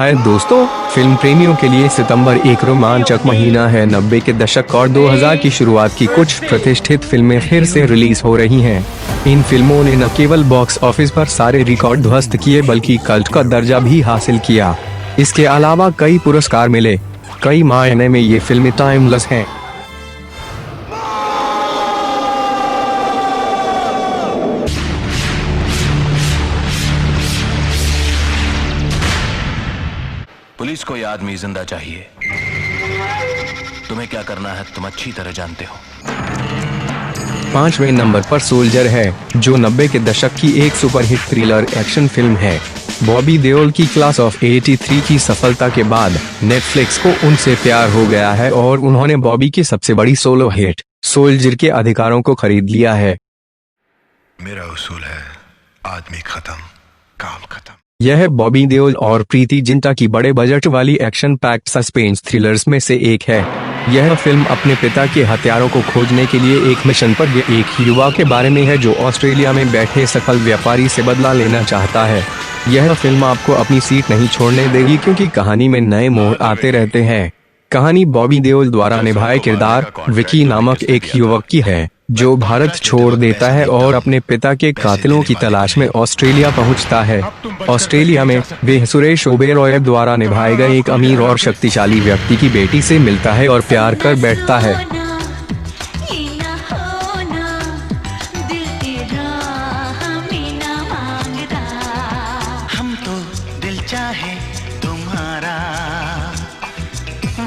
हाय दोस्तों, फिल्म प्रेमियों के लिए सितंबर एक रोमांचक महीना है। 90 के दशक और 2000 की शुरुआत की कुछ प्रतिष्ठित फिल्में फिर से रिलीज हो रही हैं। इन फिल्मों ने न केवल बॉक्स ऑफिस पर सारे रिकॉर्ड ध्वस्त किए बल्कि कल्ट का दर्जा भी हासिल किया। इसके अलावा कई पुरस्कार मिले। कई मायने में ये फिल्में टाइमलेस हैं। पुलिस को ये आदमी जिंदा चाहिए। तुम्हें क्या करना है तुम अच्छी तरह जानते हो। 5वें नंबर पर सोल्जर है, जो 90 के दशक की एक सुपरहिट थ्रिलर एक्शन फिल्म है। बॉबी देओल की क्लास ऑफ 83 की सफलता के बाद नेटफ्लिक्स को उनसे प्यार हो गया है और उन्होंने बॉबी की सबसे बड़ी सोलो हिट सोल्जर के अधिकारों को खरीद लिया है। मेरा उसूल है, आदमी खत्म, काम खत्म। यह बॉबी देओल और प्रीति जिंटा की बड़े बजट वाली एक्शन पैक्ड सस्पेंस थ्रिलर्स में से एक है। यह फिल्म अपने पिता के हथियारों को खोजने के लिए एक मिशन पर एक युवा के बारे में है जो ऑस्ट्रेलिया में बैठे सफल व्यापारी से बदला लेना चाहता है। यह फिल्म आपको अपनी सीट नहीं छोड़ने देगी क्योंकि कहानी में नए मोड़ आते रहते हैं। कहानी बॉबी देओल द्वारा निभाए किरदार विकी नामक एक युवक की है जो भारत छोड़ देता है और अपने पिता के कातिलों की तलाश में ऑस्ट्रेलिया पहुंचता है। ऑस्ट्रेलिया में वे सुरेश ओबेरॉय द्वारा निभाए गए एक अमीर और शक्तिशाली व्यक्ति की बेटी से मिलता है और प्यार कर बैठता है।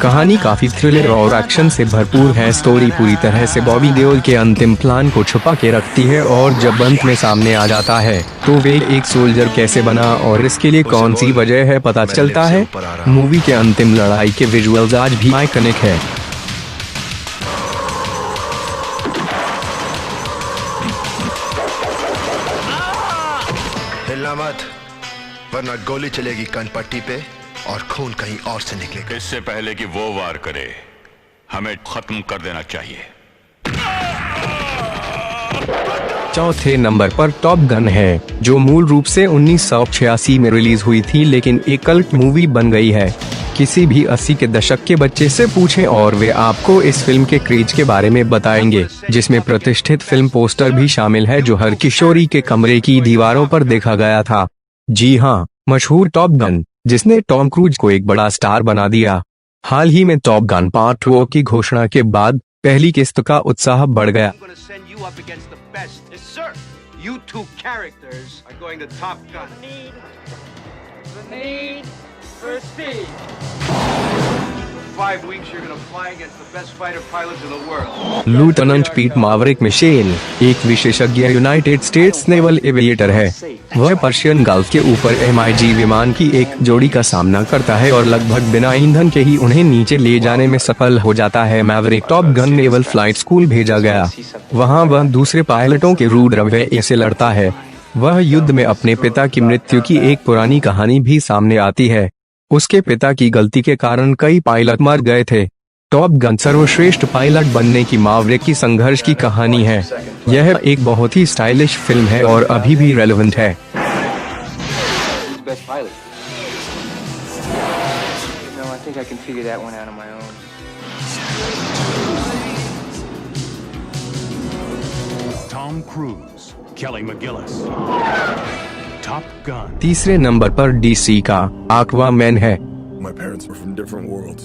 कहानी काफी थ्रिलर और एक्शन से भरपूर है। स्टोरी पूरी तरह से बॉबी देओल के अंतिम प्लान को छुपा के रखती है और जब अंत में सामने आ जाता है तो वे एक सोल्जर कैसे बना और इसके लिए कौन सी वजह है पता चलता है। मूवी के अंतिम लड़ाई के विजुअल्स आज भी आइकॉनिक है। हिलना मत, वरना गोली चलेगी कनपट्टी पे और खून कहीं और से निकलेगा। इससे पहले कि वो वार करे, हमें खत्म कर देना चाहिए। चौथे नंबर पर टॉप गन है, जो मूल रूप से 1986 में रिलीज हुई थी लेकिन एक कल्ट मूवी बन गई है। किसी भी 80 के दशक के बच्चे से पूछें और वे आपको इस फिल्म के क्रेज के बारे में बताएंगे, जिसमें प्रतिष्ठित फिल्म पोस्टर भी शामिल है जो हर किशोरी के कमरे की दीवारों पर देखा गया था। जी हाँ, मशहूर टॉप गन, जिसने टॉम क्रूज को एक बड़ा स्टार बना दिया। हाल ही में टॉप गन पार्ट 2 की घोषणा के बाद पहली किस्त का उत्साह बढ़ गया। लूटनंट पीट मावरिक मिशेल एक विशेषज्ञ यूनाइटेड स्टेट्स नेवल एविएटर है। वह पर्शियन गल्फ के ऊपर MiG विमान की एक जोड़ी का सामना करता है और लगभग बिना ईंधन के ही उन्हें नीचे ले जाने में सफल हो जाता है। Maverick top gun naval flight school भेजा गया। वहां वह दूसरे पायलटों के रूड रवैये से लड़ता है। वह युद्ध में अपने पिता की मृत्यु की एक पुरानी कहानी भी सामने आती है। उसके पिता की गलती के कारण कई पायलट मर गए थे। टॉप गन सर्वश्रेष्ठ पायलट बनने की मावरिक की संघर्ष की कहानी है। यह एक बहुत ही स्टाइलिश फिल्म है और अभी भी रेलेवेंट है। Tom Cruise, Kelly McGillis, Top Gun. तीसरे नंबर पर DC का Aquaman है। My parents were from different worlds.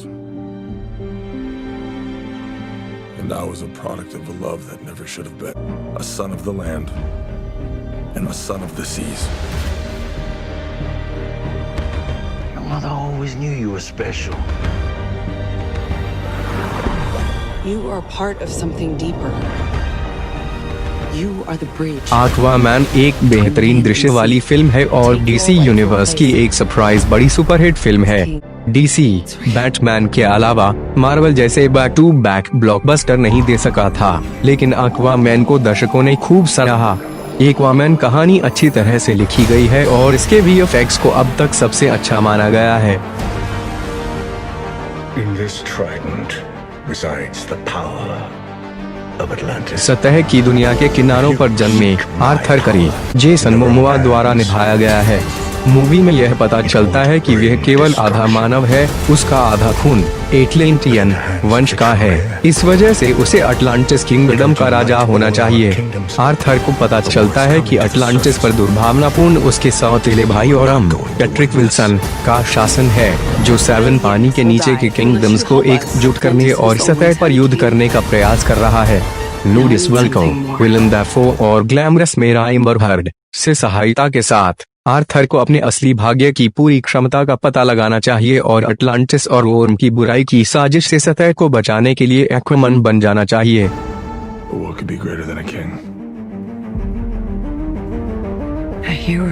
And I was a product of a love that never should have been. A son of the land and a son of the seas. Your mother always knew you were special. You are part of something deeper. You are the bridge. Aquaman एक बेहतरीन दृश्य वाली film है और DC universe की एक surprise बड़ी superhit film है। DC बैटमैन के अलावा मार्वल जैसे बैक टू बैक ब्लॉकबस्टर नहीं दे सका था, लेकिन Aquaman को दर्शकों ने खूब सराहा। Aquaman कहानी अच्छी तरह से लिखी गई है और इसके VFX को अब तक सबसे अच्छा माना गया है। In this trident resides the power of Atlantis. सतह की दुनिया के किनारों पर जन्मे आर्थर करी जेसन मोमोआ द्वारा निभाया गया है। मूवी में यह पता चलता है कि वह केवल आधा मानव है, उसका आधा खून एटलांटियन वंश का है। इस वजह से उसे अटलांटिस किंगडम का राजा होना चाहिए। आर्थर को पता चलता है कि अटलांटिस पर दुर्भावनापूर्ण उसके सौतेले भाई और पैट्रिक विल्सन का शासन है, जो 7 पानी के नीचे के किंगडम्स को एकजुट करने और सतह पर युद्ध करने का प्रयास कर रहा है। लुडिस वेल्को, विलन दाफो और ग्लैमरस मेरा एम्बर हर्ड से सहायता के साथ आर्थर को अपने असली भाग्य की पूरी क्षमता का पता लगाना चाहिए और अटलांटिस और वोर्म की बुराई की साजिश से सतह को बचाने के लिए एक्वामैन बन जाना चाहिए। But what could be greater than a king? A hero.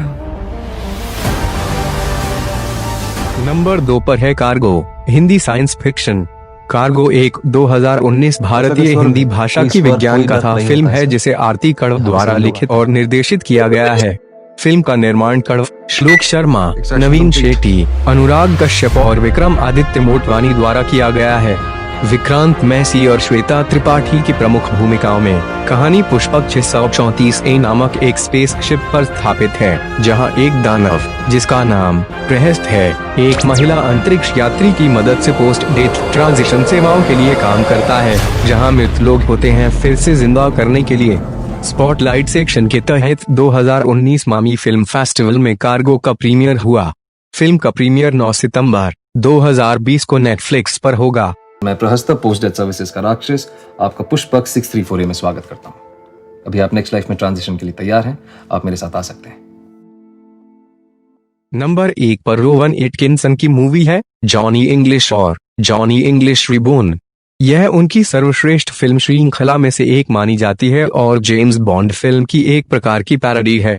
Number 2 पर है cargo, Hindi science fiction. Cargo एक 2019 भारतीय हिंदी भाषा की विज्ञान कथा फिल्म है जिसे आरती कड़व द्वारा लिखित और निर्देशित किया गया है। फिल्म का निर्माण कड़व, श्लोक शर्मा, नवीन शेट्टी, अनुराग कश्यप और विक्रम आदित्य मोटवानी द्वारा किया गया है। विक्रांत मैसी और श्वेता त्रिपाठी की प्रमुख भूमिकाओं में। कहानी पुष्पक 634A नामक एक स्पेसशिप पर स्थापित है, जहां एक दानव, जिसका नाम प्रहस्त है, एक महिला अंतरिक्ष यात्री की मदद से पोस्ट डेथ ट्रांजिशन सेवाओं के लिए काम करता है, जहां मृत लोग होते हैं फिर से जिंदा करने के लिए। स्पॉटलाइट सेक्शन के तहत 2019 मामी फिल्म फेस्टिवल में कार्गो का प्रीमियर हुआ। फिल्म का प्रीमियर 9 सितंबर 2020 को नेटफ्लिक्स पर होगा। मैं प्रहस्त पोस्ट डेथ सर्विसेज का राक्षस आपका पुष्पक 634A में स्वागत करता हूं। अभी आप नेक्स्ट लाइफ में ट्रांजिशन के लिए तैयार हैं, आप मेरे साथ आ सकते हैं। नंबर 1 पर रोवन एटकिंसन की मूवी है जॉनी इंग्लिश और जॉनी इंग्लिश रिबोर्न। यह उनकी सर्वश्रेष्ठ फिल्म श्रृंखला में से एक मानी जाती है और जेम्स बॉन्ड फिल्म की एक प्रकार की पैरोडी है।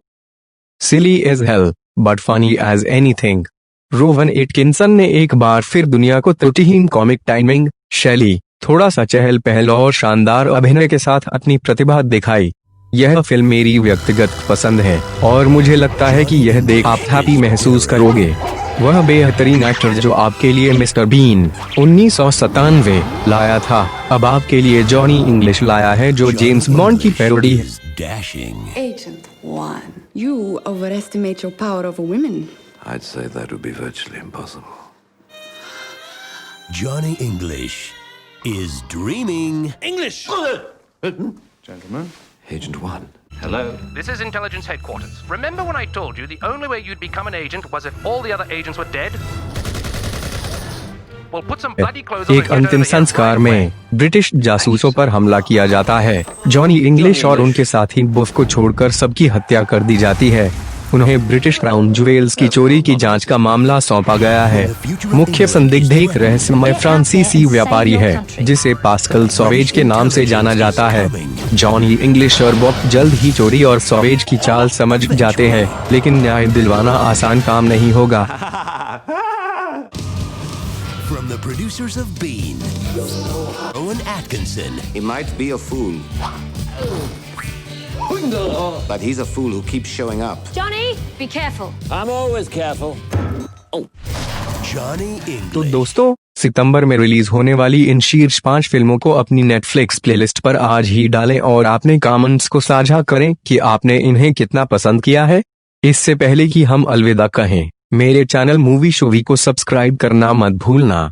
Silly as hell but funny as anything, Rowan Atkinson ने एक बार फिर दुनिया को त्रुटिहीन कॉमिक टाइमिंग, शैली, थोड़ा सा चहल पहल और शानदार अभिनय के साथ अपनी प्रतिभा दिखाई। यह फिल्म मेरी व्यक्तिगत पसंद है और मुझे लगता है कि यह देख आप हैप्पी महसूस करोगे। वह बेहतरीन एक्टर जो आपके लिए मिस्टर बीन 1997 लाया था, अब आपके लिए जॉनी इंग्लिश लाया है जो जेम्स बॉन्ड की पैरोडी है। Agent 1, you overestimate your power over women. I'd say that would be virtually impossible. Johnny English is dreaming. English! Gentlemen. Agent 1. Hello. This is Intelligence Headquarters. Remember when I told you the only way you'd become an agent was if all the other agents were dead? Well, put some bloody clothes on. एक अंतिम संस्कार में British जासूसों पर हमला किया जाता है। Johnny English और उनके साथी बुफ को छोड़कर सबकी हत्या कर दी जाती है। उन्हें ब्रिटिश क्राउन ज्वेल्स की चोरी की जांच का मामला सौंपा गया है। मुख्य संदिग्ध एक रहस्यमय फ्रांसीसी व्यापारी है जिसे पास्कल सॉवेज के नाम से जाना जाता है। जॉनी इंग्लिश और बॉब जल्द ही चोरी और सॉवेज की चाल समझ जाते हैं, लेकिन न्याय दिलवाना आसान काम नहीं होगा। From the producers of Bean, Owen Atkinson. He might be a fool. But he's a fool who keeps showing up. Johnny, be careful. I'm always careful. Oh. Johnny English. तो दोस्तों, सितंबर में रिलीज होने वाली इन शीर्ष 5 फिल्मों को अपनी नेटफ्लिक्स प्लेलिस्ट पर आज ही डालें और अपने कमेंट्स को साझा करें कि आपने इन्हें कितना पसंद किया है। इससे पहले कि हम अलविदा कहें, मेरे चैनल मूवी शोवी को सब्सक्राइब करना मत भूलना।